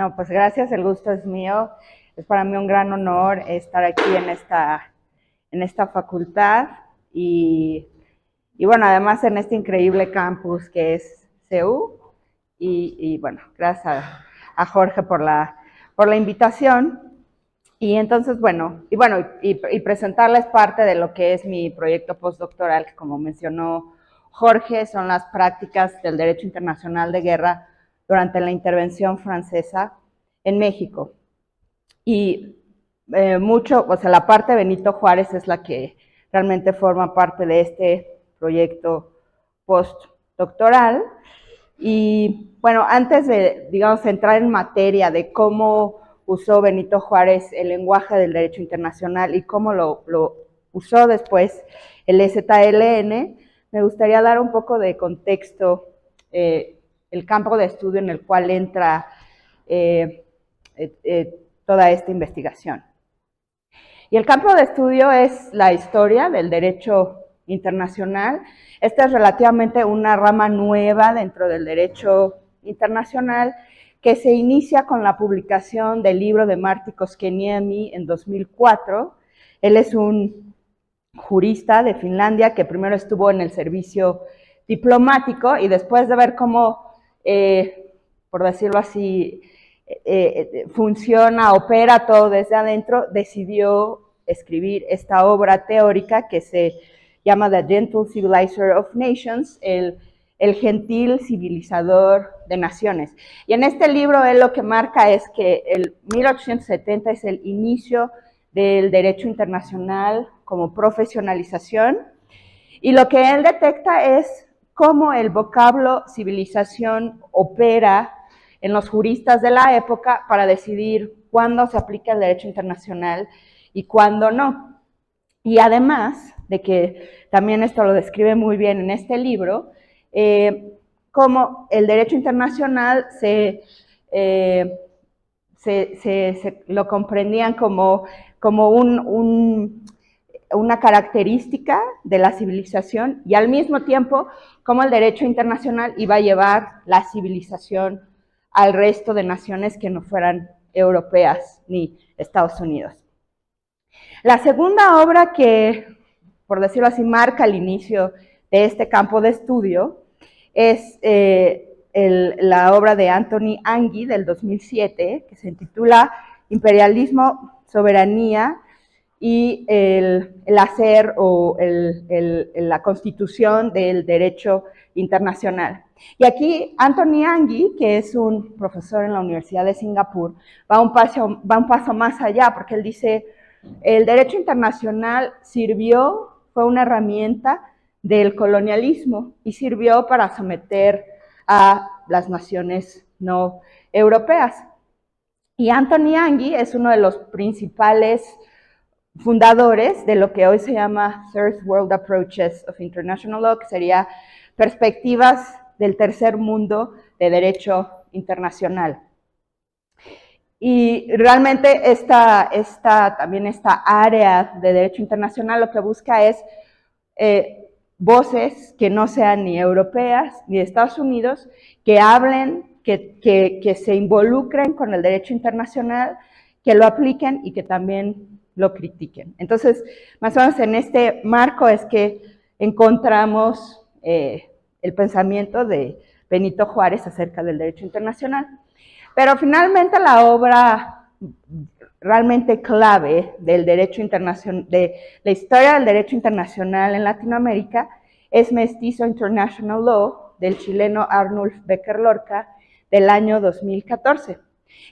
No, pues gracias, el gusto es mío. Es para mí un gran honor estar aquí en esta facultad y, bueno, además en este increíble campus que es CEU. Bueno, gracias a Jorge por la invitación. Y entonces, y presentarles parte de lo que es mi proyecto postdoctoral, que como mencionó Jorge, son las prácticas del derecho internacional de guerra durante la intervención francesa en México. Y la parte de Benito Juárez es la que realmente forma parte de este proyecto postdoctoral. Y bueno, antes de, digamos, entrar en materia de cómo usó Benito Juárez el lenguaje del derecho internacional y cómo lo usó después el EZLN, me gustaría dar un poco de contexto, el campo de estudio en el cual entra toda esta investigación. Y el campo de estudio es la historia del derecho internacional. Esta es relativamente una rama nueva dentro del derecho internacional que se inicia con la publicación del libro de Martti Koskenniemi en 2004. Él es un jurista de Finlandia que primero estuvo en el servicio diplomático y después de ver cómo, por decirlo así, funciona, opera todo desde adentro, decidió escribir esta obra teórica que se llama The Gentle Civilizer of Nations, el gentil civilizador de naciones. Y en este libro él lo que marca es que el 1870 es el inicio del derecho internacional como profesionalización, y lo que él detecta es cómo el vocablo civilización opera en los juristas de la época para decidir cuándo se aplica el derecho internacional y cuándo no. Y además de que también esto lo describe muy bien en este libro, cómo el derecho internacional lo comprendían como una característica de la civilización y al mismo tiempo cómo el derecho internacional iba a llevar la civilización al resto de naciones que no fueran europeas ni Estados Unidos. La segunda obra que, por decirlo así, marca el inicio de este campo de estudio es la obra de Anthony Anghie del 2007, que se titula Imperialismo, Soberanía y el hacer o la constitución del derecho internacional. Y aquí Anthony Anghie, que es un profesor en la Universidad de Singapur, va un paso más allá, porque él dice, el derecho internacional fue una herramienta del colonialismo y sirvió para someter a las naciones no europeas. Y Anthony Anghie es uno de los principales fundadores de lo que hoy se llama Third World Approaches of International Law, que sería perspectivas del tercer mundo de derecho internacional. Y realmente también esta área de derecho internacional lo que busca es voces que no sean ni europeas ni de Estados Unidos, que hablen, que se involucren con el derecho internacional, que lo apliquen y que también lo critiquen. Entonces, más o menos en este marco es que encontramos el pensamiento de Benito Juárez acerca del derecho internacional. Pero finalmente la obra realmente clave del derecho internacional, de la historia del derecho internacional en Latinoamérica, es Mestizo International Law, del chileno Arnulf Becker Lorca, del año 2014.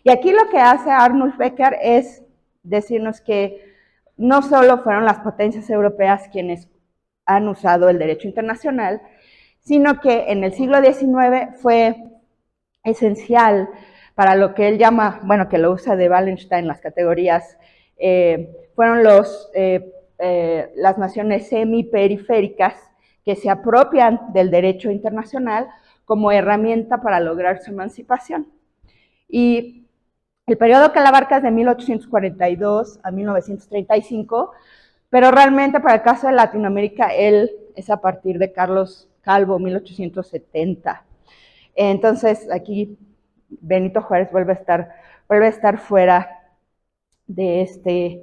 Y aquí lo que hace Arnulf Becker es decirnos que no solo fueron las potencias europeas quienes han usado el derecho internacional, sino que en el siglo XIX fue esencial para lo que él llama, bueno, que lo usa de Wallenstein, las categorías, fueron las naciones semiperiféricas que se apropian del derecho internacional como herramienta para lograr su emancipación. Y el periodo que él abarca es de 1842 a 1935, pero realmente para el caso de Latinoamérica, él es a partir de Carlos Calvo, 1870. Entonces, aquí Benito Juárez vuelve a estar vuelve a estar fuera de este,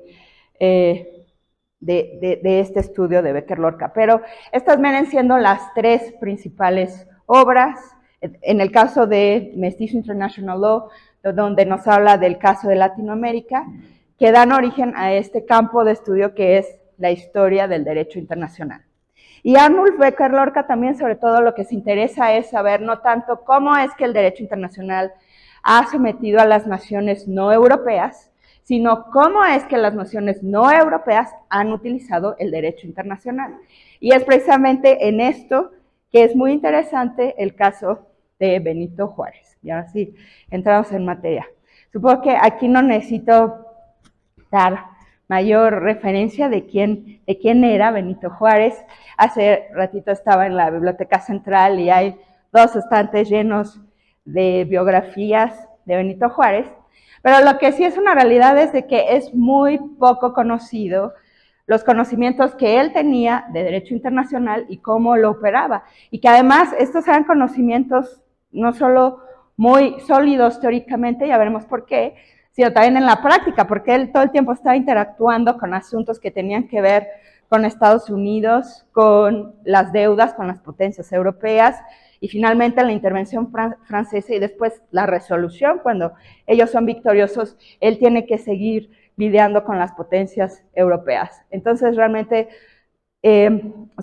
de este estudio de Becker Lorca. Pero estas vienen siendo las tres principales obras. En el caso de Mestizo International Law, donde nos habla del caso de Latinoamérica, que dan origen a este campo de estudio que es la historia del derecho internacional. Y Arnulf Becker Lorca también, sobre todo, lo que se interesa es saber no tanto cómo es que el derecho internacional ha sometido a las naciones no europeas, sino cómo es que las naciones no europeas han utilizado el derecho internacional. Y es precisamente en esto que es muy interesante el caso de Benito Juárez. Y ahora sí, entramos en materia. Supongo que aquí no necesito dar mayor referencia de quién era Benito Juárez. Hace ratito estaba en la Biblioteca Central y hay 2 estantes llenos de biografías de Benito Juárez, pero lo que sí es una realidad es de que es muy poco conocido los conocimientos que él tenía de derecho internacional y cómo lo operaba, y que además estos eran conocimientos no solo muy sólidos teóricamente, ya veremos por qué, sino también en la práctica, porque él todo el tiempo estaba interactuando con asuntos que tenían que ver con Estados Unidos, con las deudas, con las potencias europeas, y finalmente la intervención francesa y después la resolución, cuando ellos son victoriosos, él tiene que seguir lidiando con las potencias europeas. Entonces, realmente,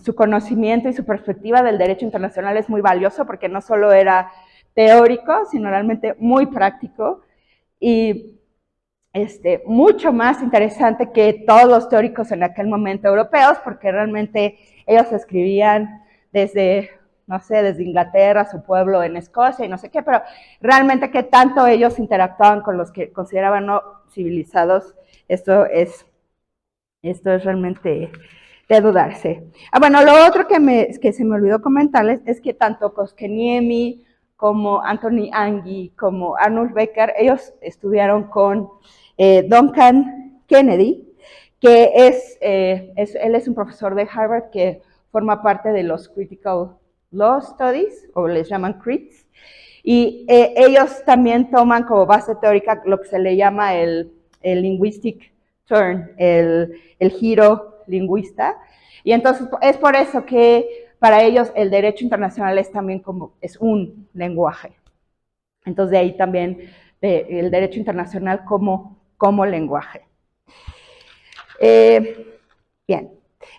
su conocimiento y su perspectiva del derecho internacional es muy valioso porque no solo era teórico, sino realmente muy práctico y mucho más interesante que todos los teóricos en aquel momento europeos, porque realmente ellos escribían desde, no sé, desde Inglaterra, su pueblo en Escocia y no sé qué, pero realmente qué tanto ellos interactuaban con los que consideraban no civilizados, esto es realmente de dudarse. Bueno, lo otro que se me olvidó comentarles es que tanto Kotkaniemi como Anthony Anghie, como Arnulf Becker, ellos estudiaron con Duncan Kennedy, que él es un profesor de Harvard que forma parte de los Critical Law Studies, o les llaman CRITs, y ellos también toman como base teórica lo que se le llama el linguistic turn, el giro lingüista, y entonces es por eso que para ellos el derecho internacional es también es un lenguaje. Entonces de ahí también el derecho internacional como lenguaje. Bien,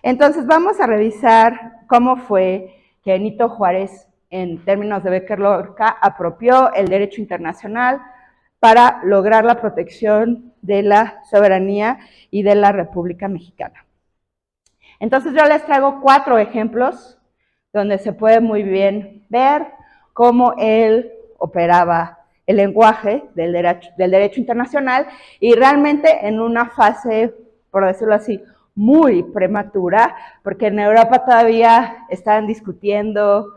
entonces vamos a revisar cómo fue que Benito Juárez, en términos de Becker Lorca, apropió el derecho internacional para lograr la protección de la soberanía y de la República Mexicana. Entonces yo les traigo 4 ejemplos donde se puede muy bien ver cómo él operaba el lenguaje del derecho internacional y realmente en una fase, por decirlo así, muy prematura, porque en Europa todavía estaban discutiendo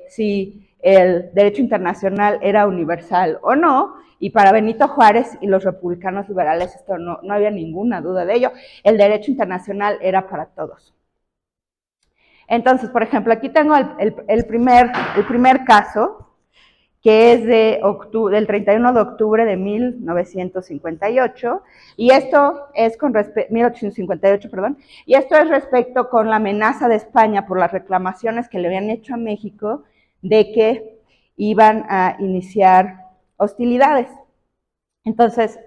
si el derecho internacional era universal o no, y para Benito Juárez y los republicanos liberales esto no había ninguna duda de ello, el derecho internacional era para todos. Entonces, por ejemplo, aquí tengo el primer caso, que es del 31 de octubre de 1958, y esto es 1858, perdón, y esto es respecto con la amenaza de España por las reclamaciones que le habían hecho a México de que iban a iniciar hostilidades. Entonces,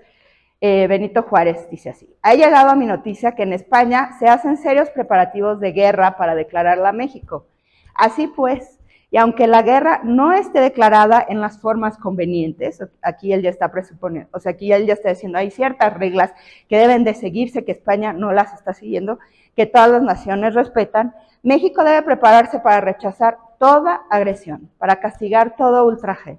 Benito Juárez dice así: ha llegado a mi noticia que en España se hacen serios preparativos de guerra para declararla a México. Así pues, y aunque la guerra no esté declarada en las formas convenientes, aquí él ya está presuponiendo, o sea, aquí él ya está diciendo, hay ciertas reglas que deben de seguirse, que España no las está siguiendo, que todas las naciones respetan, México debe prepararse para rechazar toda agresión, para castigar todo ultraje.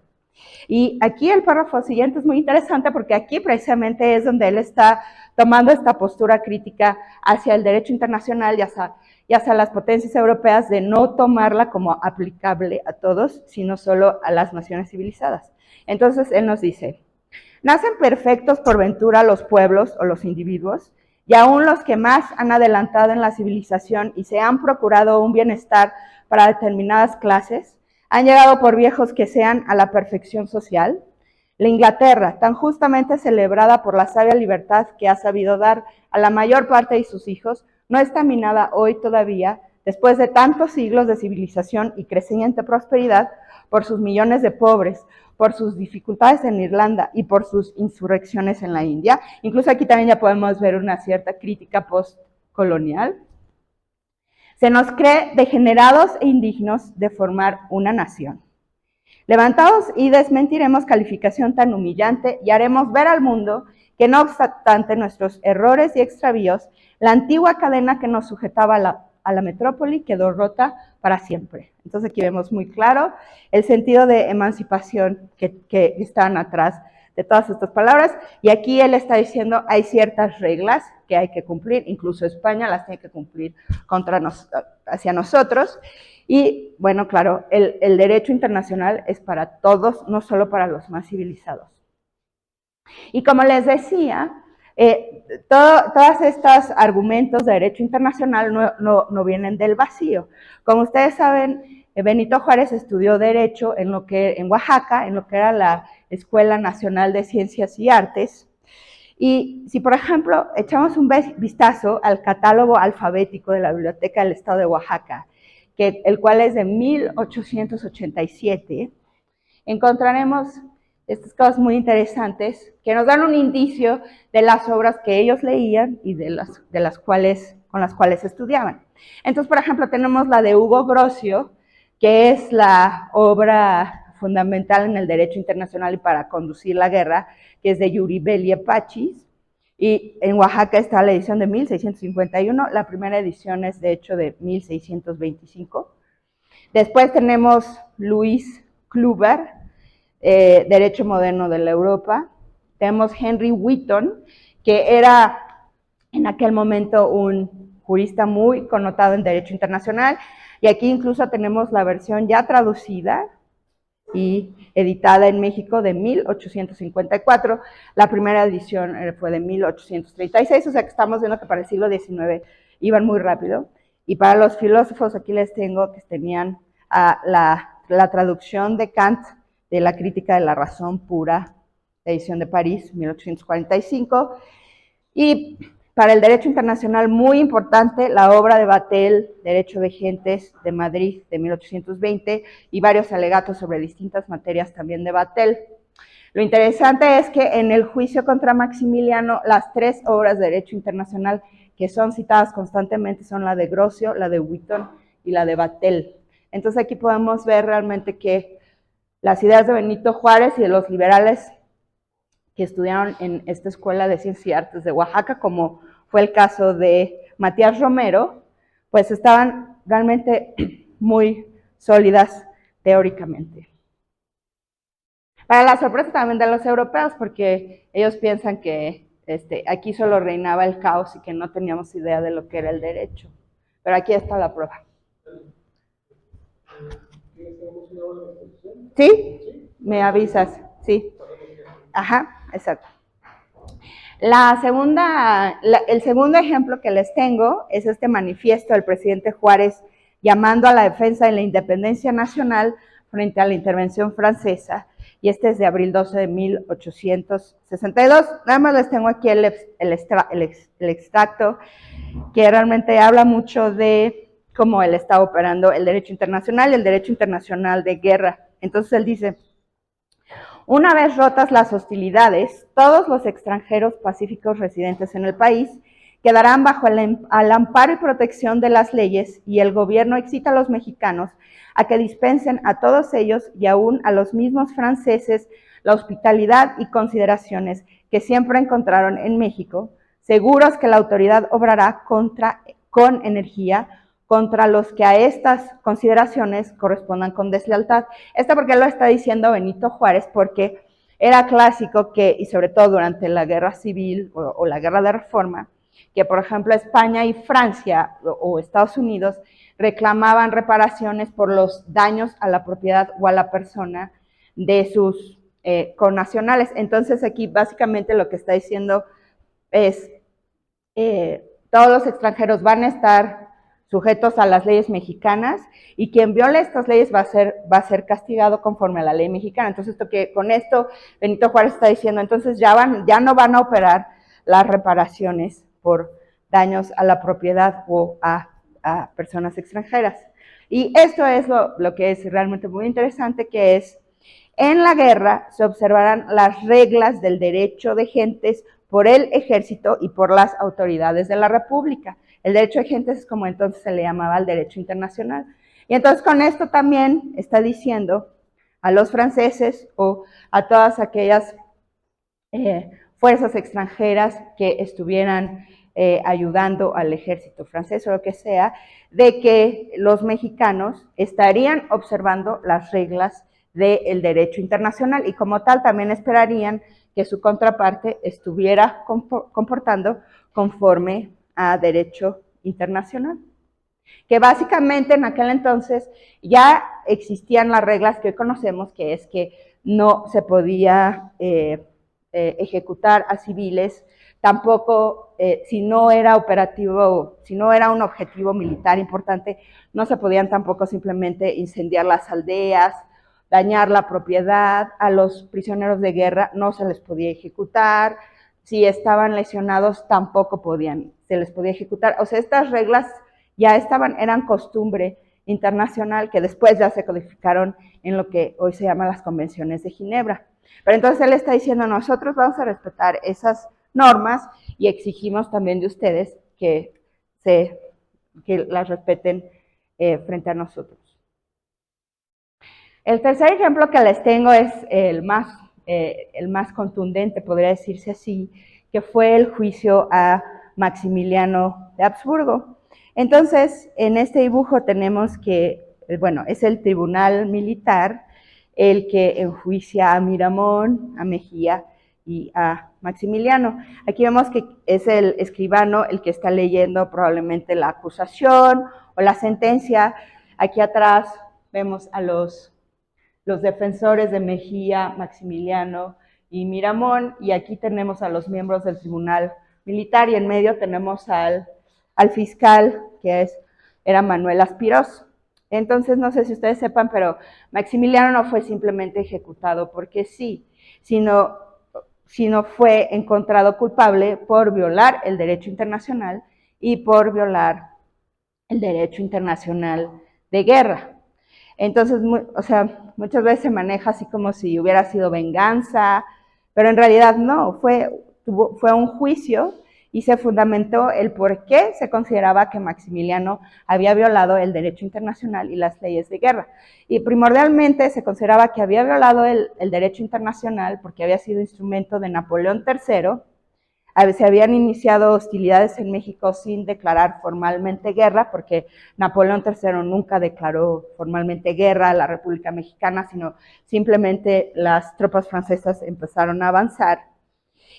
Y aquí el párrafo siguiente es muy interesante porque aquí precisamente es donde él está tomando esta postura crítica hacia el derecho internacional, ya sea las potencias europeas, de no tomarla como aplicable a todos, sino solo a las naciones civilizadas. Entonces él nos dice: nacen perfectos por ventura los pueblos o los individuos, y aún los que más han adelantado en la civilización y se han procurado un bienestar para determinadas clases, han llegado por viejos que sean a la perfección social. La Inglaterra, tan justamente celebrada por la sabia libertad que ha sabido dar a la mayor parte de sus hijos, no está minada hoy todavía, después de tantos siglos de civilización y creciente prosperidad, por sus millones de pobres, por sus dificultades en Irlanda y por sus insurrecciones en la India. Incluso aquí también ya podemos ver una cierta crítica postcolonial. Se nos cree degenerados e indignos de formar una nación. Levantados y desmentiremos calificación tan humillante y haremos ver al mundo que no obstante nuestros errores y extravíos, la antigua cadena que nos sujetaba a la metrópoli quedó rota para siempre. Entonces aquí vemos muy claro el sentido de emancipación que están atrás de todas estas palabras, y aquí él está diciendo hay ciertas reglas que hay que cumplir, incluso España las tiene que cumplir hacia nosotros, y bueno, claro, el derecho internacional es para todos, no solo para los más civilizados. Y como les decía, todos estos argumentos de derecho internacional no vienen del vacío. Como ustedes saben, Benito Juárez estudió Derecho en Oaxaca, en lo que era la Escuela Nacional de Ciencias y Artes. Y si, por ejemplo, echamos un vistazo al catálogo alfabético de la Biblioteca del Estado de Oaxaca, el cual es de 1887, encontraremos estas cosas muy interesantes que nos dan un indicio de las obras que ellos leían y con las cuales estudiaban. Entonces, por ejemplo, tenemos la de Hugo Grocio, que es la obra fundamental en el derecho internacional y para conducir la guerra, que es de Yuri Belli Pachis, y en Oaxaca está la edición de 1651, la primera edición es de hecho de 1625. Después tenemos Luis Kluber, Derecho Moderno de la Europa. Tenemos Henry Wheaton, que era en aquel momento un jurista muy connotado en Derecho Internacional, y aquí incluso tenemos la versión ya traducida y editada en México de 1854. La primera edición fue de 1836, o sea que estamos viendo que para el siglo XIX iban muy rápido. Y para los filósofos, aquí les tengo que tenían la traducción de Kant de la Crítica de la Razón Pura, edición de París, 1845. Y para el derecho internacional, muy importante, la obra de Vatel, Derecho de Gentes, de Madrid, de 1820, y varios alegatos sobre distintas materias también de Vatel. Lo interesante es que en el juicio contra Maximiliano, las tres obras de derecho internacional que son citadas constantemente son la de Grocio, la de Wheaton y la de Vatel. Entonces aquí podemos ver realmente que las ideas de Benito Juárez y de los liberales que estudiaron en esta Escuela de Ciencias y Artes de Oaxaca, como fue el caso de Matías Romero, pues estaban realmente muy sólidas teóricamente. Para la sorpresa también de los europeos, porque ellos piensan que aquí solo reinaba el caos y que no teníamos idea de lo que era el derecho. Pero aquí está la prueba. ¿Sí? ¿Me avisas? Sí. Ajá, exacto. El segundo ejemplo que les tengo es este manifiesto del presidente Juárez llamando a la defensa de la independencia nacional frente a la intervención francesa, y este es de abril 12 de 1862. Nada más les tengo aquí el extracto, que realmente habla mucho de cómo él está operando el derecho internacional y el derecho internacional de guerra. Entonces él dice: una vez rotas las hostilidades, todos los extranjeros pacíficos residentes en el país quedarán bajo el amparo y protección de las leyes, y el gobierno excita a los mexicanos a que dispensen a todos ellos y aún a los mismos franceses la hospitalidad y consideraciones que siempre encontraron en México, seguros que la autoridad obrará con energía contra los que a estas consideraciones correspondan con deslealtad. Esto porque lo está diciendo Benito Juárez, porque era clásico que, y sobre todo durante la guerra civil o la guerra de reforma, que por ejemplo España y Francia o Estados Unidos reclamaban reparaciones por los daños a la propiedad o a la persona de sus connacionales. Entonces aquí básicamente lo que está diciendo es todos los extranjeros van a estar sujetos a las leyes mexicanas, y quien viole estas leyes va a ser castigado conforme a la ley mexicana. Entonces, con esto Benito Juárez está diciendo, entonces ya no van a operar las reparaciones por daños a la propiedad o a personas extranjeras. Y esto es lo que es realmente muy interesante, que es, en la guerra se observarán las reglas del derecho de gentes por el ejército y por las autoridades de la República. El derecho de gentes es como entonces se le llamaba el derecho internacional. Y entonces con esto también está diciendo a los franceses o a todas aquellas fuerzas extranjeras que estuvieran ayudando al ejército francés o lo que sea, de que los mexicanos estarían observando las reglas del derecho internacional y como tal también esperarían que su contraparte estuviera comportando conforme a derecho internacional. Que básicamente en aquel entonces ya existían las reglas que hoy conocemos, que es que no se podía ejecutar a civiles, tampoco si no era operativo, si no era un objetivo militar importante, no se podían tampoco simplemente incendiar las aldeas, dañar la propiedad, a los prisioneros de guerra no se les podía ejecutar, si estaban lesionados tampoco se les podía ejecutar. O sea, estas reglas ya eran costumbre internacional que después ya se codificaron en lo que hoy se llama las convenciones de Ginebra. Pero entonces él está diciendo, nosotros vamos a respetar esas normas y exigimos también de ustedes que las respeten frente a nosotros. El tercer ejemplo que les tengo es el más contundente, podría decirse así, que fue el juicio a Maximiliano de Habsburgo. Entonces, en este dibujo tenemos que, bueno, es el tribunal militar el que enjuicia a Miramón, a Mejía y a Maximiliano. Aquí vemos que es el escribano el que está leyendo probablemente la acusación o la sentencia. Aquí atrás vemos a los defensores de Mejía, Maximiliano y Miramón, y aquí tenemos a los miembros del tribunal militar, y en medio tenemos al fiscal, que era Manuel Aspirós. Entonces, no sé si ustedes sepan, pero Maximiliano no fue simplemente ejecutado porque sí, sino fue encontrado culpable por violar el derecho internacional y por violar el derecho internacional de guerra. Entonces, o sea, muchas veces se maneja así como si hubiera sido venganza, pero en realidad no, fue un juicio y se fundamentó el por qué se consideraba que Maximiliano había violado el derecho internacional y las leyes de guerra. Y primordialmente se consideraba que había violado el derecho internacional porque había sido instrumento de Napoleón III. Se habían iniciado hostilidades en México sin declarar formalmente guerra, porque Napoleón III nunca declaró formalmente guerra a la República Mexicana, sino simplemente las tropas francesas empezaron a avanzar,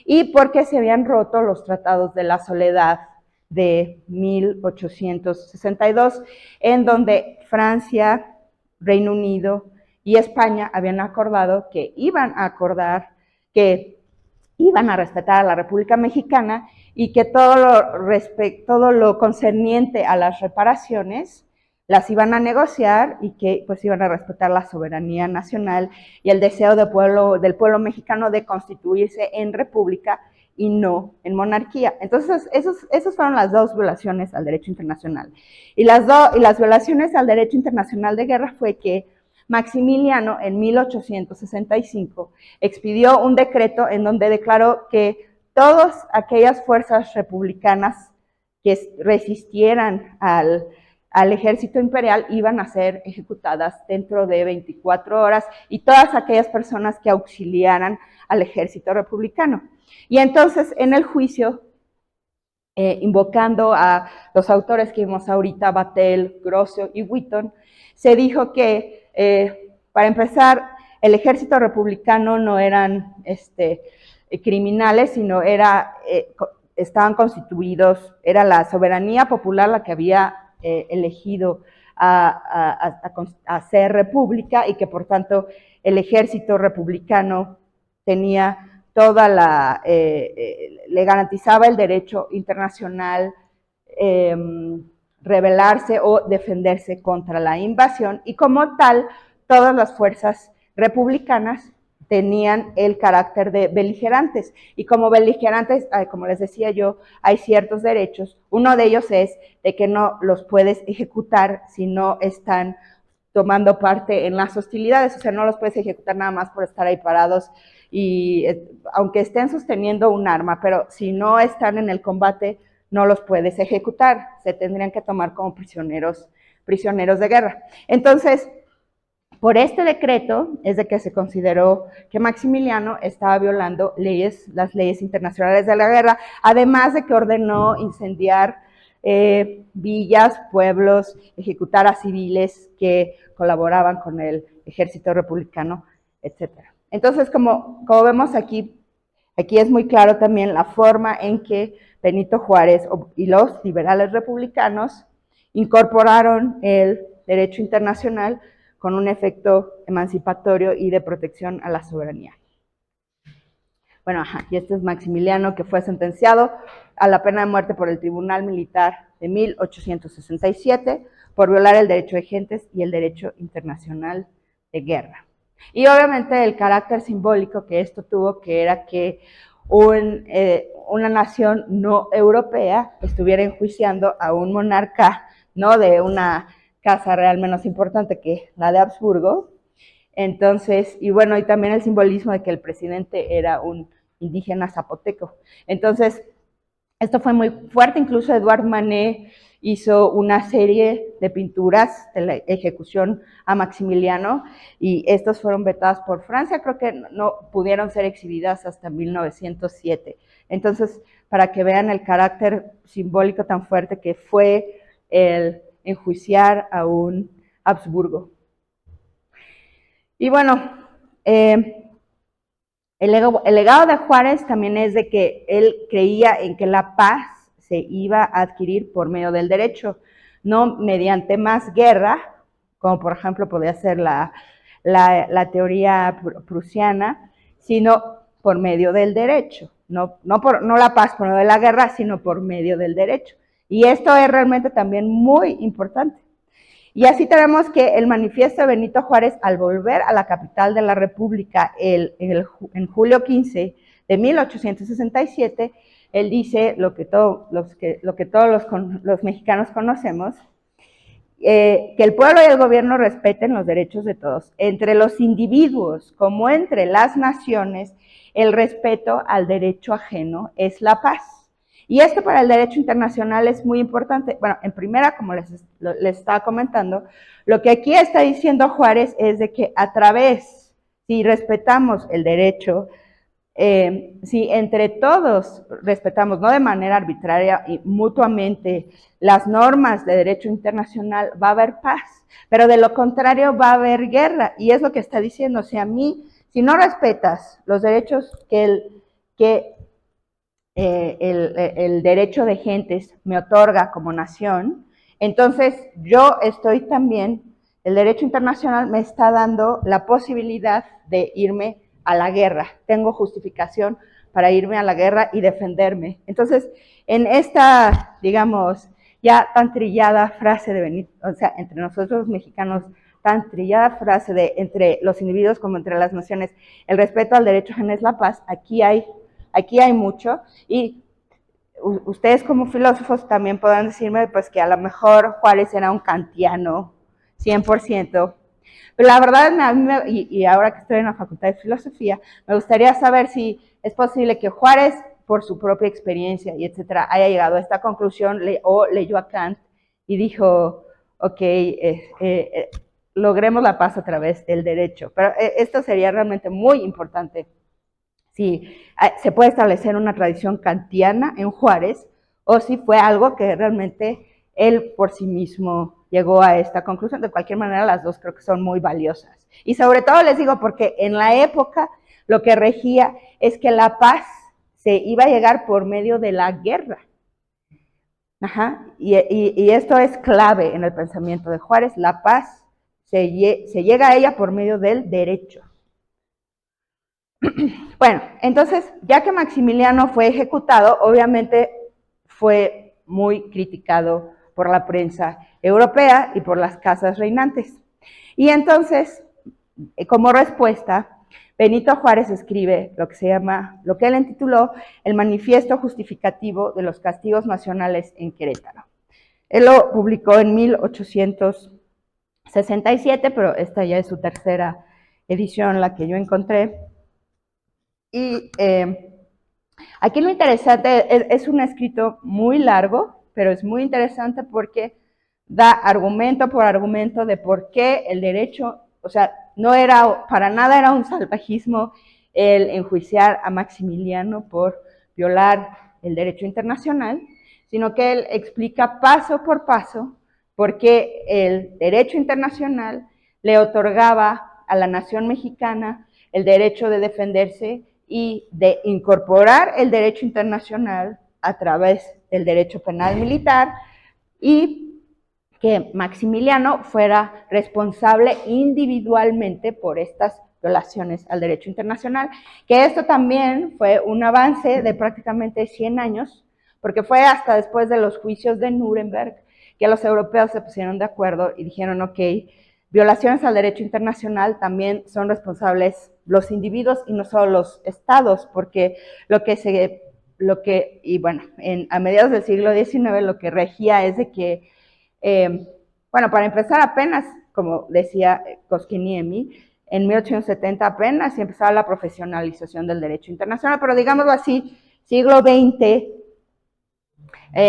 y porque se habían roto los tratados de la Soledad de 1862, en donde Francia, Reino Unido y España habían acordado que iban a respetar a la República Mexicana y que todo lo concerniente a las reparaciones las iban a negociar y que pues iban a respetar la soberanía nacional y el deseo del pueblo mexicano de constituirse en república y no en monarquía. Entonces, esas fueron las dos violaciones al derecho internacional. Y las violaciones al derecho internacional de guerra fue que Maximiliano, en 1865, expidió un decreto en donde declaró que todas aquellas fuerzas republicanas que resistieran al ejército imperial iban a ser ejecutadas dentro de 24 horas, y todas aquellas personas que auxiliaran al ejército republicano. Y entonces, en el juicio, invocando a los autores que vimos ahorita, Batel, Grocio y Wheaton, se dijo que, para empezar, el ejército republicano no eran criminales, sino estaban constituidos, era la soberanía popular la que había elegido a ser república, y que por tanto el ejército republicano tenía le garantizaba el derecho internacional rebelarse o defenderse contra la invasión, y como tal, todas las fuerzas republicanas tenían el carácter de beligerantes, y como beligerantes, como les decía yo, hay ciertos derechos. Uno de ellos es de que no los puedes ejecutar si no están tomando parte en las hostilidades, o sea, no los puedes ejecutar nada más por estar ahí parados, y aunque estén sosteniendo un arma, pero si no están en el combate, no los puedes ejecutar, se tendrían que tomar como prisioneros de guerra. Entonces, por este decreto es de que se consideró que Maximiliano estaba violando las leyes internacionales de la guerra, además de que ordenó incendiar villas, pueblos, ejecutar a civiles que colaboraban con el ejército republicano, etc. Entonces, como vemos aquí es muy claro también la forma en que Benito Juárez y los liberales republicanos incorporaron el derecho internacional con un efecto emancipatorio y de protección a la soberanía. Bueno, y este es Maximiliano, que fue sentenciado a la pena de muerte por el Tribunal Militar de 1867 por violar el derecho de gentes y el derecho internacional de guerra. Y obviamente el carácter simbólico que esto tuvo, que era que una nación no europea estuviera enjuiciando a un monarca, ¿no?, de una casa real menos importante que la de Habsburgo. Entonces, y bueno, y también el simbolismo de que el presidente era un indígena zapoteco. Entonces, esto fue muy fuerte. Incluso Edouard Manet hizo una serie de pinturas de la ejecución a Maximiliano, y estas fueron vetadas por Francia, creo que no pudieron ser exhibidas hasta 1907. Entonces, para que vean el carácter simbólico tan fuerte que fue el enjuiciar a un Habsburgo. Y bueno, el legado de Juárez también es de que él creía en que la paz se iba a adquirir por medio del derecho, no mediante más guerra, como por ejemplo podría ser la teoría prusiana, sino por medio del derecho, no la paz por medio de la guerra, sino por medio del derecho. Y esto es realmente también muy importante. Y así tenemos que el manifiesto de Benito Juárez, al volver a la capital de la República en julio 15 de 1867, él dice lo que todos los mexicanos conocemos, que el pueblo y el gobierno respeten los derechos de todos, entre los individuos como entre las naciones. El respeto al derecho ajeno es la paz. Y esto para el derecho internacional es muy importante. Bueno, en primera, como les estaba comentando, lo que aquí está diciendo Juárez es de que a través, si respetamos el derecho, si entre todos respetamos, no de manera arbitraria y mutuamente, las normas de derecho internacional, va a haber paz. Pero de lo contrario va a haber guerra. Y es lo que está diciendo. Si no respetas los derechos que el derecho de gentes me otorga como nación, entonces yo estoy también, el derecho internacional me está dando la posibilidad de irme a la guerra. Tengo justificación para irme a la guerra y defenderme. Entonces, en esta, digamos, ya tan trillada frase de Benito, o sea, entre nosotros los mexicanos, tan trillada frase de entre los individuos como entre las naciones, el respeto al derecho ajeno es la paz, aquí hay mucho. Y ustedes como filósofos también podrán decirme pues que a lo mejor Juárez era un kantiano 100%, pero la verdad, y ahora que estoy en la Facultad de Filosofía, me gustaría saber si es posible que Juárez, por su propia experiencia y etcétera, haya llegado a esta conclusión, o leyó a Kant y dijo, ok, logremos la paz a través del derecho. Pero esto sería realmente muy importante. Si se puede establecer una tradición kantiana en Juárez, o si fue algo que realmente él por sí mismo llegó a esta conclusión. De cualquier manera, las dos creo que son muy valiosas. Y sobre todo les digo porque en la época lo que regía es que la paz se iba a llegar por medio de la guerra. Y esto es clave en el pensamiento de Juárez. La paz se llega a ella por medio del derecho. Bueno, entonces, ya que Maximiliano fue ejecutado, obviamente fue muy criticado por la prensa europea y por las casas reinantes. Y entonces, como respuesta, Benito Juárez escribe lo que él intituló el Manifiesto Justificativo de los Castigos Nacionales en Querétaro. Él lo publicó en 1867, pero esta ya es su tercera edición, la que yo encontré. Y aquí lo interesante es un escrito muy largo, pero es muy interesante porque da argumento por argumento de por qué el derecho, o sea, no era, para nada era un salvajismo el enjuiciar a Maximiliano por violar el derecho internacional, sino que él explica paso por paso por qué el derecho internacional le otorgaba a la nación mexicana el derecho de defenderse y de incorporar el derecho internacional a través del derecho penal militar y que Maximiliano fuera responsable individualmente por estas violaciones al derecho internacional, que esto también fue un avance de prácticamente 100 años, porque fue hasta después de los juicios de Nuremberg que los europeos se pusieron de acuerdo y dijeron, ok, violaciones al derecho internacional también son responsables los individuos y no solo los estados, porque y bueno, a mediados del siglo XIX lo que regía es de que bueno, para empezar apenas, como decía Koskiniemi, en 1870 apenas empezaba la profesionalización del derecho internacional, pero digámoslo así, siglo XX,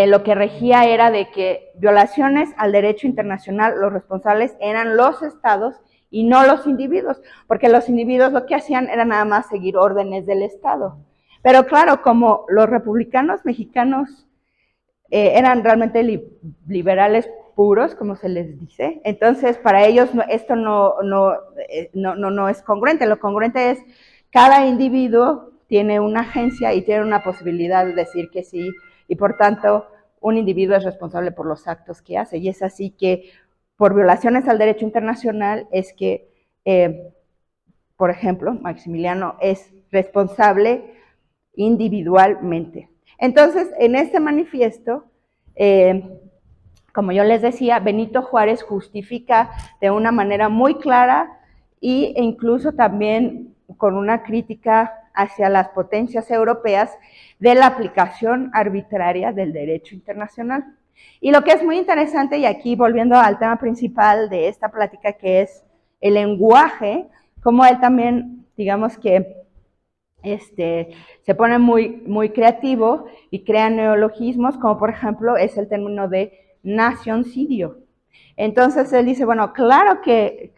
lo que regía era de que violaciones al derecho internacional, los responsables eran los estados y no los individuos, porque los individuos lo que hacían era nada más seguir órdenes del Estado. Pero claro, como los republicanos mexicanos eran realmente liberales puros, como se les dice. Entonces, para ellos esto no es congruente. Lo congruente es cada individuo tiene una agencia y tiene una posibilidad de decir que sí, y por tanto, un individuo es responsable por los actos que hace. Y es así que, por violaciones al derecho internacional, es que, por ejemplo, Maximiliano es responsable individualmente. Entonces, en este manifiesto, como yo les decía, Benito Juárez justifica de una manera muy clara e incluso también con una crítica hacia las potencias europeas de la aplicación arbitraria del derecho internacional. Y lo que es muy interesante, y aquí volviendo al tema principal de esta plática, que es el lenguaje, como él también, digamos que se pone muy creativo y crea neologismos, como por ejemplo es el término de nacioncidio. Entonces él dice, bueno, claro que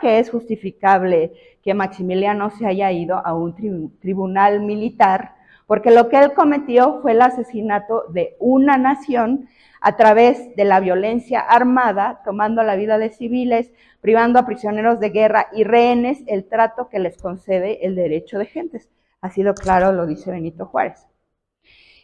es justificable que Maximiliano se haya ido a un tribunal militar, porque lo que él cometió fue el asesinato de una nación a través de la violencia armada, tomando la vida de civiles, privando a prisioneros de guerra y rehenes el trato que les concede el derecho de gentes. Ha sido claro, lo dice Benito Juárez.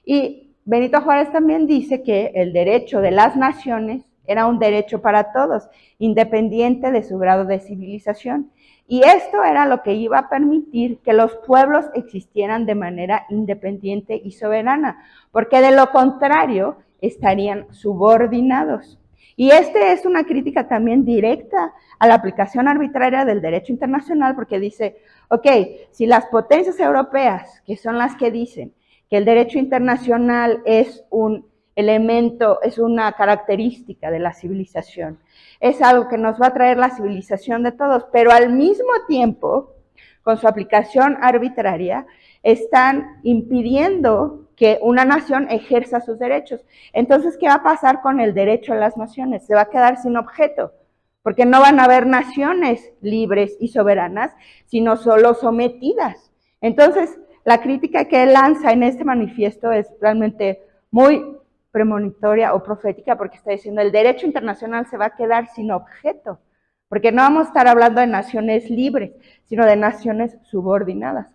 Y Benito Juárez también dice que el derecho de las naciones era un derecho para todos, independiente de su grado de civilización. Y esto era lo que iba a permitir que los pueblos existieran de manera independiente y soberana, porque de lo contrario estarían subordinados. Y es una crítica también directa a la aplicación arbitraria del derecho internacional, porque dice, ok, si las potencias europeas, que son las que dicen que el derecho internacional es un elemento, es una característica de la civilización, es algo que nos va a traer la civilización de todos, pero al mismo tiempo, con su aplicación arbitraria, están impidiendo que una nación ejerza sus derechos. Entonces, ¿qué va a pasar con el derecho a las naciones? Se va a quedar sin objeto, porque no van a haber naciones libres y soberanas, sino solo sometidas. Entonces, la crítica que él lanza en este manifiesto es realmente muy premonitoria o profética, porque está diciendo el derecho internacional se va a quedar sin objeto, porque no vamos a estar hablando de naciones libres, sino de naciones subordinadas.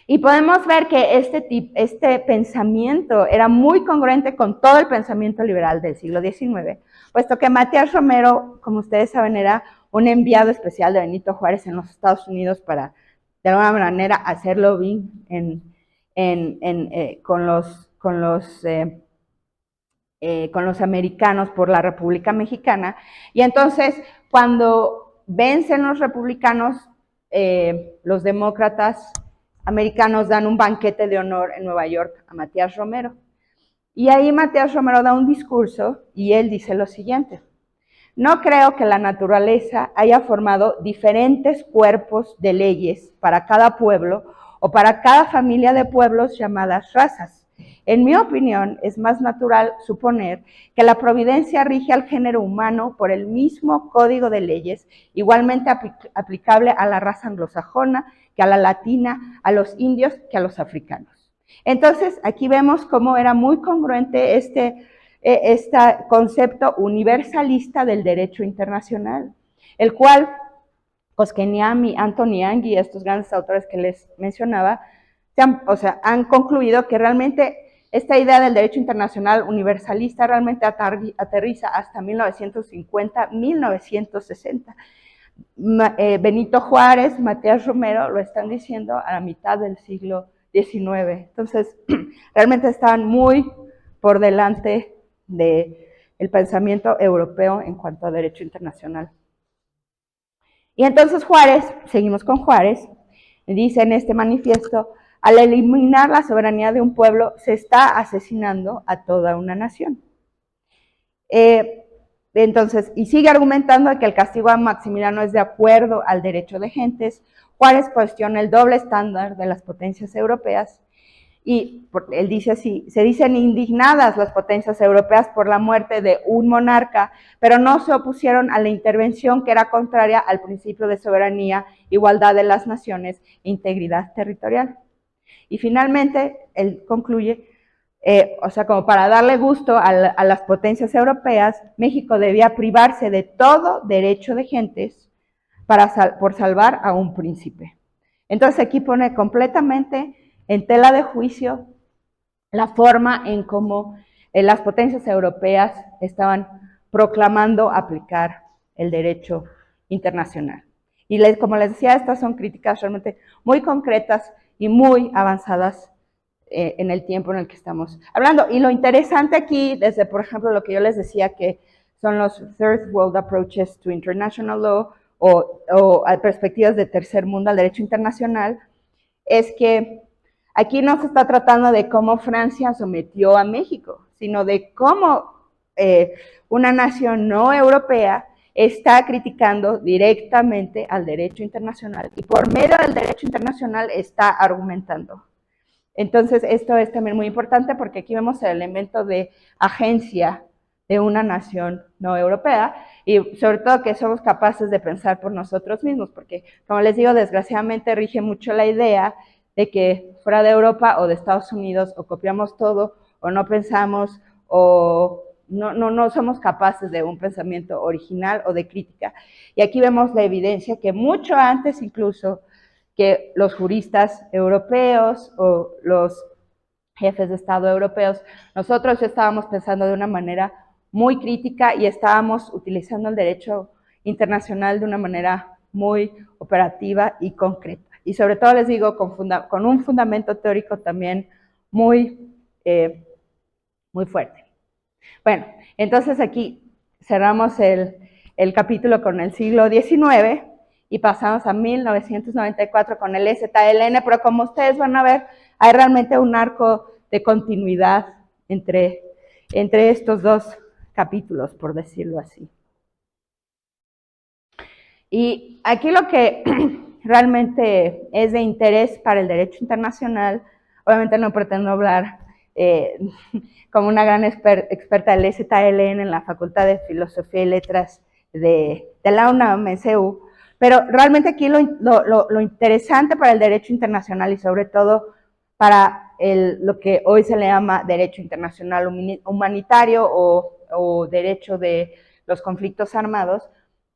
Y podemos ver que este pensamiento era muy congruente con todo el pensamiento liberal del siglo XIX, puesto que Matías Romero, como ustedes saben, era un enviado especial de Benito Juárez en los Estados Unidos para, de alguna manera, hacer lobbying con los con los americanos por la República Mexicana, y entonces cuando vencen los republicanos, los demócratas americanos dan un banquete de honor en Nueva York a Matías Romero. Y ahí Matías Romero da un discurso y él dice lo siguiente: no creo que la naturaleza haya formado diferentes cuerpos de leyes para cada pueblo o para cada familia de pueblos llamadas razas. En mi opinión, es más natural suponer que la providencia rige al género humano por el mismo código de leyes, igualmente aplicable a la raza anglosajona, que a la latina, a los indios, que a los africanos. Entonces, aquí vemos cómo era muy congruente este concepto universalista del derecho internacional, el cual Koskeniam y Anthony Yang y estos grandes autores que les mencionaba, han concluido que realmente esta idea del derecho internacional universalista realmente aterriza hasta 1950, 1960. Benito Juárez, Matías Romero lo están diciendo a la mitad del siglo XIX. Entonces, realmente estaban muy por delante del pensamiento europeo en cuanto a derecho internacional. Y entonces Juárez, seguimos con Juárez, dice en este manifiesto: al eliminar la soberanía de un pueblo, se está asesinando a toda una nación. Entonces, y sigue argumentando que el castigo a Maximiliano es de acuerdo al derecho de gentes. Juárez cuestiona el doble estándar de las potencias europeas y él dice así: se dicen indignadas las potencias europeas por la muerte de un monarca, pero no se opusieron a la intervención que era contraria al principio de soberanía, igualdad de las naciones e integridad territorial. Y finalmente, él concluye, como para darle gusto a las potencias europeas, México debía privarse de todo derecho de gentes por salvar a un príncipe. Entonces aquí pone completamente en tela de juicio la forma en cómo las potencias europeas estaban proclamando aplicar el derecho internacional. Y como les decía, estas son críticas realmente muy concretas y muy avanzadas en el tiempo en el que estamos hablando. Y lo interesante aquí, desde por ejemplo lo que yo les decía que son los Third World Approaches to International Law o perspectivas de tercer mundo al derecho internacional, es que aquí no se está tratando de cómo Francia sometió a México, sino de cómo una nación no europea está criticando directamente al derecho internacional y por medio del derecho internacional está argumentando. Entonces, esto es también muy importante porque aquí vemos el elemento de agencia de una nación no europea y sobre todo que somos capaces de pensar por nosotros mismos, porque como les digo, desgraciadamente rige mucho la idea de que fuera de Europa o de Estados Unidos o copiamos todo o no pensamos o no somos capaces de un pensamiento original o de crítica. Y aquí vemos la evidencia que mucho antes incluso que los juristas europeos o los jefes de Estado europeos, nosotros estábamos pensando de una manera muy crítica y estábamos utilizando el derecho internacional de una manera muy operativa y concreta. Y sobre todo les digo, con un fundamento teórico también muy fuerte. Bueno, entonces aquí cerramos el capítulo con el siglo XIX y pasamos a 1994 con el ZLN, pero como ustedes van a ver, hay realmente un arco de continuidad entre estos dos capítulos, por decirlo así. Y aquí lo que realmente es de interés para el derecho internacional, obviamente no pretendo hablar como una gran experta del ZLN en la Facultad de Filosofía y Letras de la UNAM, CEU, pero realmente aquí lo interesante para el derecho internacional y sobre todo para lo que hoy se le llama derecho internacional humanitario o derecho de los conflictos armados,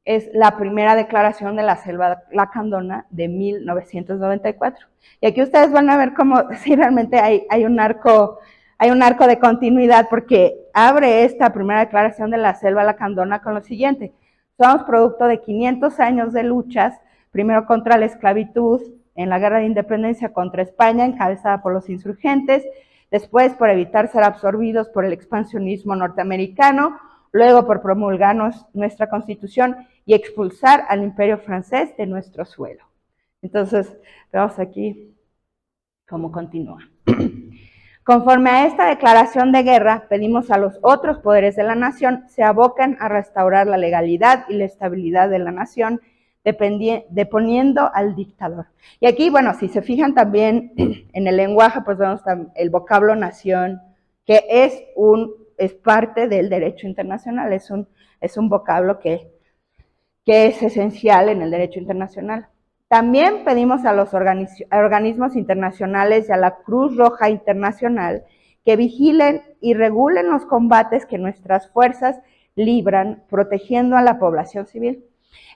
es la primera declaración de la Selva Lacandona de 1994. Y aquí ustedes van a ver cómo sí, realmente hay un arco de continuidad porque abre esta primera declaración de la Selva Lacandona con lo siguiente: somos producto de 500 años de luchas, primero contra la esclavitud, en la guerra de independencia contra España, encabezada por los insurgentes, después por evitar ser absorbidos por el expansionismo norteamericano, luego por promulgar nuestra Constitución y expulsar al Imperio francés de nuestro suelo. Entonces, vemos aquí cómo continúa. Conforme a esta declaración de guerra, pedimos a los otros poderes de la nación se aboquen a restaurar la legalidad y la estabilidad de la nación, deponiendo al dictador. Y aquí, bueno, si se fijan también en el lenguaje, pues vemos el vocablo nación, que es parte del derecho internacional, es un vocablo que es esencial en el derecho internacional. También pedimos a los organismos internacionales y a la Cruz Roja Internacional que vigilen y regulen los combates que nuestras fuerzas libran, protegiendo a la población civil.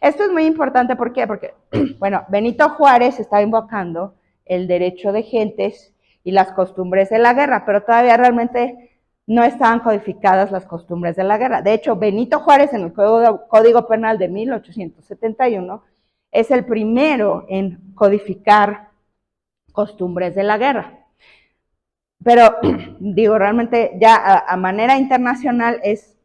Esto es muy importante, ¿por qué? Porque, bueno, Benito Juárez está invocando el derecho de gentes y las costumbres de la guerra, pero todavía realmente no estaban codificadas las costumbres de la guerra. De hecho, Benito Juárez, en el Código Penal de 1871, es el primero en codificar costumbres de la guerra. Pero, digo, realmente ya a manera internacional es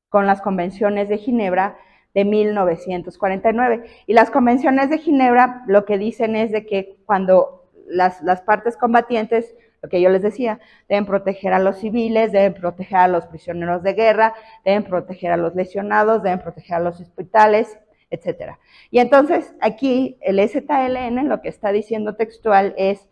con las convenciones de Ginebra de 1949. Y las convenciones de Ginebra lo que dicen es de que cuando las partes combatientes, lo que yo les decía, deben proteger a los civiles, deben proteger a los prisioneros de guerra, deben proteger a los lesionados, deben proteger a los hospitales, etcétera. Y entonces aquí el EZLN lo que está diciendo textual es,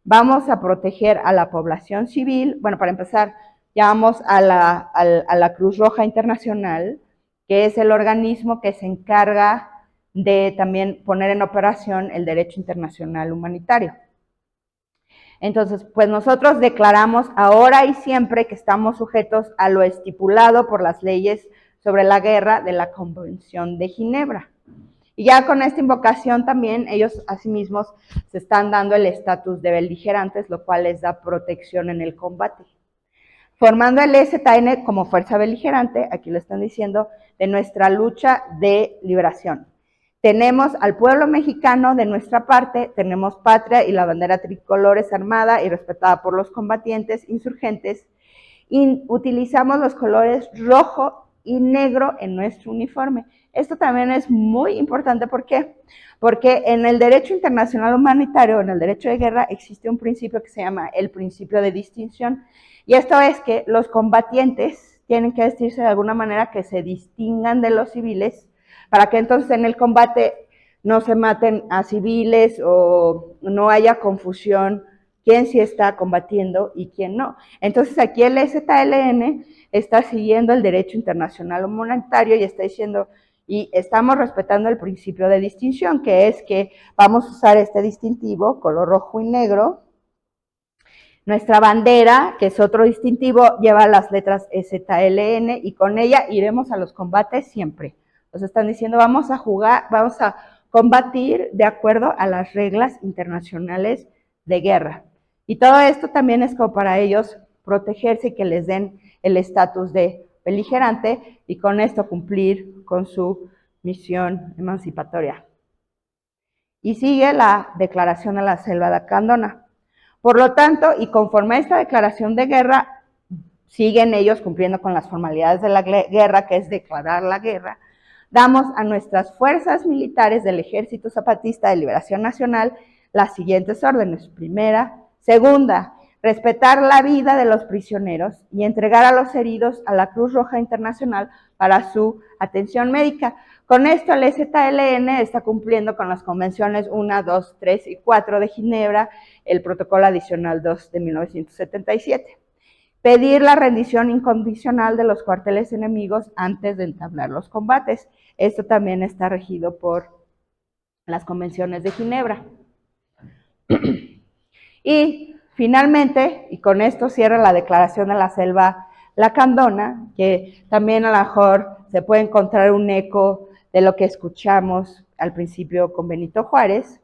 vamos a proteger a la población civil. Bueno, para empezar, llamamos a la Cruz Roja Internacional, que es el organismo que se encarga de también poner en operación el derecho internacional humanitario. Entonces, pues nosotros declaramos ahora y siempre que estamos sujetos a lo estipulado por las leyes sobre la guerra de la Convención de Ginebra. Y ya con esta invocación también ellos asimismos se están dando el estatus de beligerantes, lo cual les da protección en el combate. Formando el EZN como fuerza beligerante, aquí lo están diciendo, de nuestra lucha de liberación. Tenemos al pueblo mexicano de nuestra parte, tenemos patria y la bandera tricolor es armada y respetada por los combatientes insurgentes, y utilizamos los colores rojo y negro en nuestro uniforme. Esto también es muy importante, ¿por qué? Porque en el derecho internacional humanitario, en el derecho de guerra, existe un principio que se llama el principio de distinción, y esto es que los combatientes tienen que vestirse de alguna manera que se distingan de los civiles, para que entonces en el combate no se maten a civiles o no haya confusión quién sí está combatiendo y quién no. Entonces aquí el EZLN está siguiendo el derecho internacional humanitario y está diciendo, y estamos respetando el principio de distinción, que es que vamos a usar este distintivo, color rojo y negro. Nuestra bandera, que es otro distintivo, lleva las letras EZLN y con ella iremos a los combates siempre. Nos están diciendo, vamos a jugar, vamos a combatir de acuerdo a las reglas internacionales de guerra. Y todo esto también es como para ellos protegerse y que les den el estatus de beligerante y con esto cumplir con su misión emancipatoria. Y sigue la declaración de la Selva Lacandona. Por lo tanto, y conforme a esta declaración de guerra, siguen ellos cumpliendo con las formalidades de la guerra, que es declarar la guerra, damos a nuestras fuerzas militares del Ejército Zapatista de Liberación Nacional las siguientes órdenes. Primera, segunda, respetar la vida de los prisioneros y entregar a los heridos a la Cruz Roja Internacional para su atención médica. Con esto el EZLN está cumpliendo con las convenciones 1, 2, 3 y 4 de Ginebra, el protocolo adicional 2 de 1977. Pedir la rendición incondicional de los cuarteles enemigos antes de entablar los combates. Esto también está regido por las convenciones de Ginebra. Y finalmente, y con esto cierra la declaración de la Selva Lacandona, que también a lo mejor se puede encontrar un eco de lo que escuchamos al principio con Benito Juárez.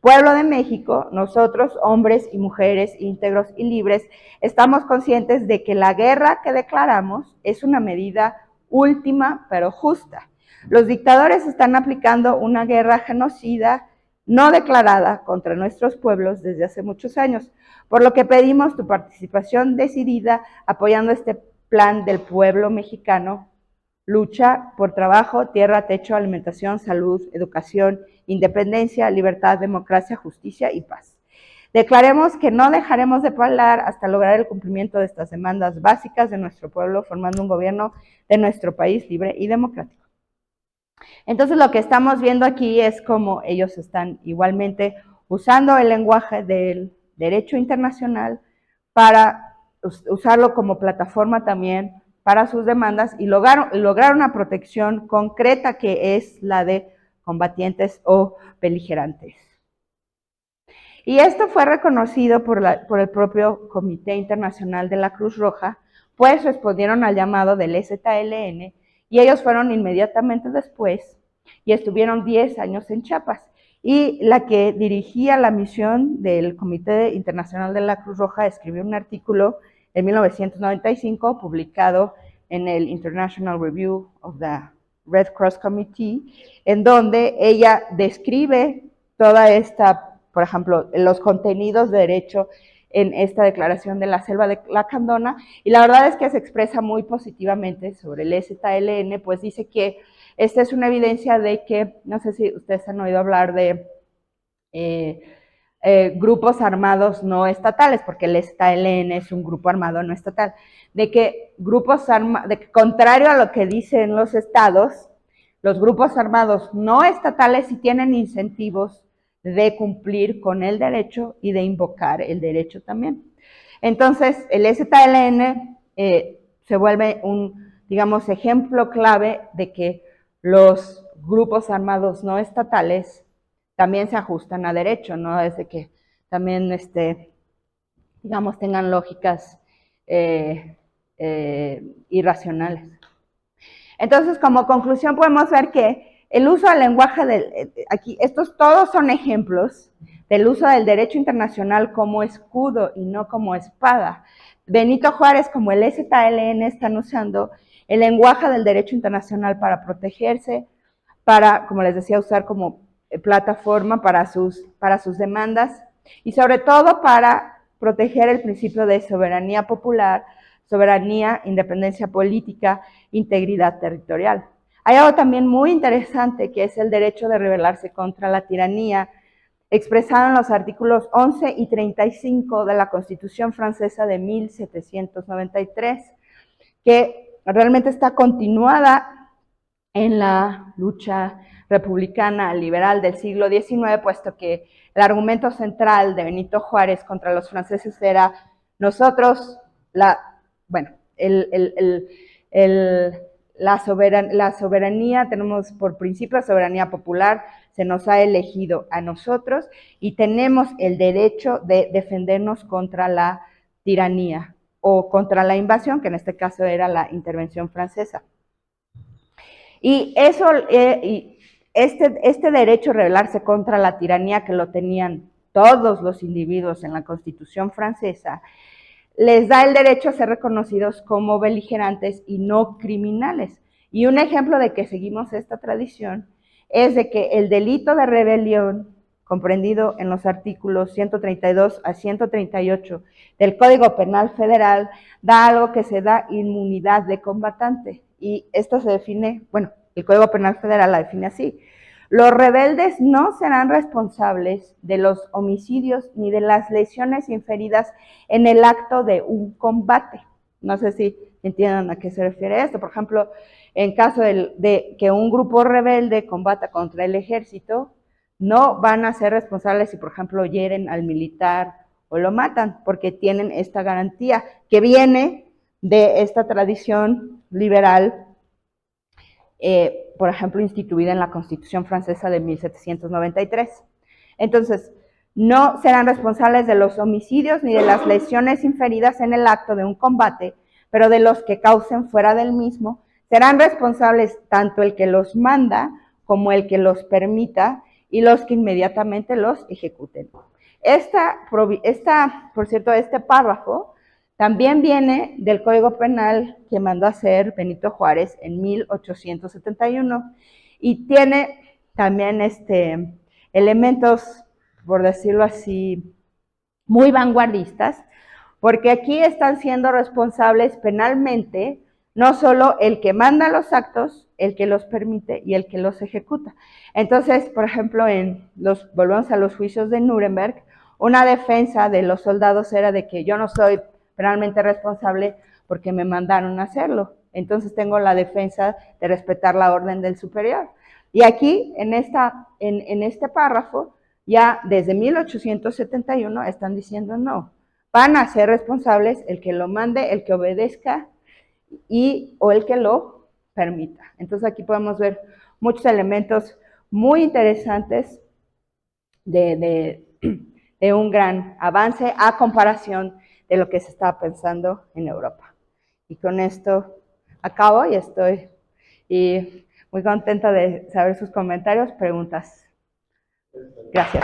Pueblo de México, nosotros, hombres y mujeres íntegros y libres, estamos conscientes de que la guerra que declaramos es una medida última pero justa. Los dictadores están aplicando una guerra genocida no declarada contra nuestros pueblos desde hace muchos años, por lo que pedimos tu participación decidida apoyando este plan del pueblo mexicano, lucha por trabajo, tierra, techo, alimentación, salud, educación, independencia, libertad, democracia, justicia y paz. Declaremos que no dejaremos de hablar hasta lograr el cumplimiento de estas demandas básicas de nuestro pueblo, formando un gobierno de nuestro país libre y democrático. Entonces, lo que estamos viendo aquí es cómo ellos están igualmente usando el lenguaje del derecho internacional para usarlo como plataforma también para sus demandas y lograr una protección concreta que es la de combatientes o beligerantes. Y esto fue reconocido por el propio Comité Internacional de la Cruz Roja, pues respondieron al llamado del EZLN y ellos fueron inmediatamente después y estuvieron 10 años en Chiapas. Y la que dirigía la misión del Comité Internacional de la Cruz Roja escribió un artículo en 1995 publicado en el International Review of the Red Cross Committee, en donde ella describe toda esta, por ejemplo, los contenidos de derecho en esta declaración de la Selva de Lacandona, y la verdad es que se expresa muy positivamente sobre el EZLN, pues dice que esta es una evidencia de que, no sé si ustedes han oído hablar de grupos armados no estatales, porque el EZLN es un grupo armado no estatal, de que contrario a lo que dicen los estados, los grupos armados no estatales sí tienen incentivos de cumplir con el derecho y de invocar el derecho también. Entonces, el EZLN se vuelve un, digamos, ejemplo clave de que los grupos armados no estatales también se ajustan a derecho, no es de que también, digamos, tengan lógicas irracionales. Entonces, como conclusión podemos ver que el uso del lenguaje, aquí, estos todos son ejemplos del uso del derecho internacional como escudo y no como espada. Benito Juárez como el EZLN están usando el lenguaje del derecho internacional para protegerse, para, como les decía, usar como plataforma para sus demandas y sobre todo para proteger el principio de soberanía popular, soberanía, independencia política, integridad territorial. Hay algo también muy interesante que es el derecho de rebelarse contra la tiranía, expresado en los artículos 11 y 35 de la Constitución francesa de 1793, que realmente está continuada en la lucha republicana liberal del siglo XIX, puesto que el argumento central de Benito Juárez contra los franceses era nosotros, la soberanía, tenemos por principio la soberanía popular, se nos ha elegido a nosotros y tenemos el derecho de defendernos contra la tiranía o contra la invasión, que en este caso era la intervención francesa. Y eso, este derecho a rebelarse contra la tiranía que lo tenían todos los individuos en la Constitución francesa, les da el derecho a ser reconocidos como beligerantes y no criminales. Y un ejemplo de que seguimos esta tradición es de que el delito de rebelión, comprendido en los artículos 132 a 138 del Código Penal Federal, da algo que se da inmunidad de combatante. Y esto se define, bueno, el Código Penal Federal la define así: los rebeldes no serán responsables de los homicidios ni de las lesiones inferidas en el acto de un combate. No sé si entiendan a qué se refiere esto. Por ejemplo, en caso de que un grupo rebelde combata contra el ejército, no van a ser responsables si, por ejemplo, hieren al militar o lo matan, porque tienen esta garantía que viene de esta tradición liberal, por ejemplo, instituida en la Constitución francesa de 1793. Entonces, no serán responsables de los homicidios ni de las lesiones inferidas en el acto de un combate, pero de los que causen fuera del mismo, serán responsables tanto el que los manda como el que los permita y los que inmediatamente los ejecuten. Por cierto, este párrafo también viene del Código Penal que mandó a hacer Benito Juárez en 1871 y tiene también elementos, por decirlo así, muy vanguardistas, porque aquí están siendo responsables penalmente no solo el que manda los actos, el que los permite y el que los ejecuta. Entonces, por ejemplo, volvemos a los juicios de Nuremberg, una defensa de los soldados era de que yo no soy penalmente responsable porque me mandaron a hacerlo. Entonces tengo la defensa de respetar la orden del superior. Y aquí, en este párrafo, ya desde 1871 están diciendo no, van a ser responsables el que lo mande, el que obedezca o el que lo permita. Entonces aquí podemos ver muchos elementos muy interesantes de un gran avance a comparación de lo que se estaba pensando en Europa. Y con esto acabo y estoy muy contenta de saber sus comentarios, preguntas. Gracias.